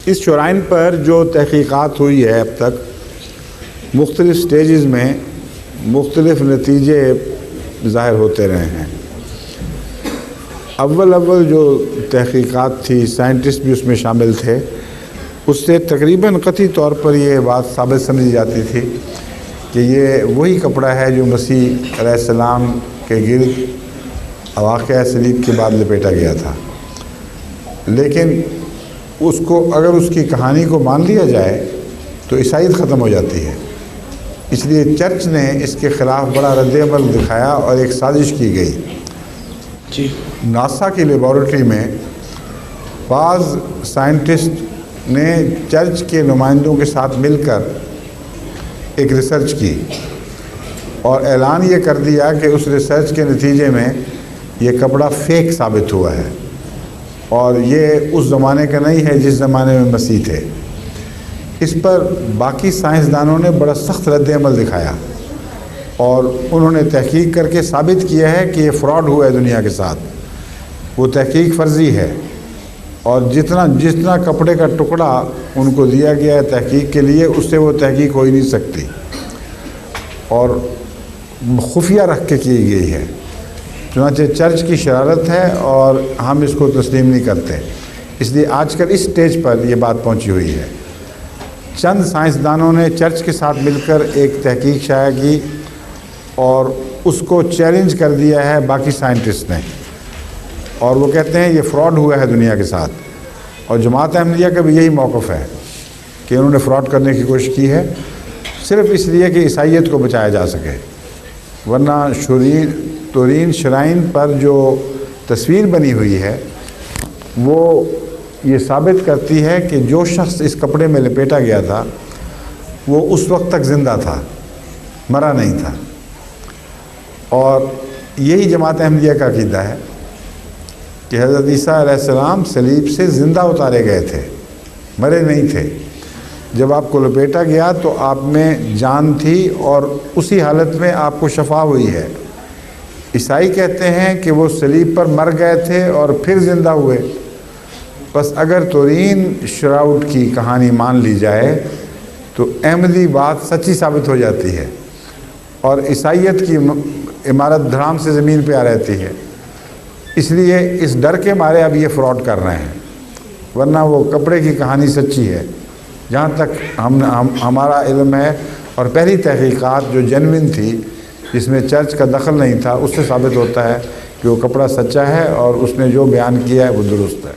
इस शुराइन पर जो तहकीकात हुई है अब तक मुख्तलिफ़ स्टेजेस में मुख्तलिफ़ नतीजे ज़ाहिर होते रहे हैं। अव्वल जो तहकीकात थी, साइंटिस्ट भी उसमें शामिल थे, उससे तकरीबन कतई तौर पर यह बात साबित समझी जाती थी कि ये वही कपड़ा है जो मसीह अलैहिस्सलाम के गिर्द वाक़या सलीब के बाद लपेटा गया था। लेकिन उसको अगर उसकी कहानी को मान लिया जाए तो ईसाईयत ख़त्म हो जाती है। इसलिए चर्च ने इसके ख़िलाफ़ बड़ा रद्द-ए-अमल दिखाया और एक साजिश की गई। जी, नासा की लेबॉरेटरी में बाज़ साइंटिस्ट ने चर्च के नुमाइंदों के साथ मिलकर एक रिसर्च की और ऐलान ये कर दिया कि उस रिसर्च के नतीजे में ये कपड़ा फ़ेक साबित हुआ है और ये उस ज़माने का नहीं है जिस ज़माने में मसीह थे। इस पर बाकी साइंसदानों ने बड़ा सख्त रद्द-ए-अमल दिखाया और उन्होंने तहकीक करके साबित किया है कि ये फ़्रॉड हुआ है दुनिया के साथ। वो तहकीक फ़र्ज़ी है और जितना कपड़े का टुकड़ा उनको दिया गया है तहकीक के लिए, उससे वो तहकीक हो ही नहीं सकती और खुफिया रख के की गई है। चुनांचे चर्च की शरारत है और हम इसको तस्लीम नहीं करते। इसलिए आजकल इस स्टेज पर यह बात पहुंची हुई है। चंद साइंसदानों ने चर्च के साथ मिलकर एक तहकीक शाया की और उसको चैलेंज कर दिया है बाकी साइंटिस्ट ने, और वो कहते हैं ये फ़्रॉड हुआ है दुनिया के साथ। और जमात अहमदिया का भी यही मौक़िफ़ है कि उन्होंने फ़्रॉड करने की कोशिश की है सिर्फ़ इसलिए कि ईसाईयत को बचाया जा सके, वरना तोरीन शराइन पर जो तस्वीर बनी हुई है वो ये साबित करती है कि जो शख्स इस कपड़े में लपेटा गया था वो उस वक्त तक ज़िंदा था, मरा नहीं था। और यही जमात अहमदिया का अक़ीदा है कि हज़रत ईसा अलैहिस्सलाम सलीब से ज़िंदा उतारे गए थे, मरे नहीं थे। जब आपको लपेटा गया तो आप में जान थी और उसी हालत में आपको शफा हुई है। ईसाई कहते हैं कि वो सलीब पर मर गए थे और फिर ज़िंदा हुए। बस अगर तोरीन शराउट की कहानी मान ली जाए तो अहमदी बात सच्ची साबित हो जाती है और ईसाईयत की इमारत धड़ाम से ज़मीन पे आ रहती है। इसलिए इस डर के मारे अब ये फ़्रॉड कर रहे हैं, वरना वो कपड़े की कहानी सच्ची है जहाँ तक हमारा इल्म है। और पहली तहकीकात जो जेन्युइन थी जिसमें चर्च का दखल नहीं था, उससे साबित होता है कि वो कपड़ा सच्चा है और उसने जो बयान किया है वो दुरुस्त है।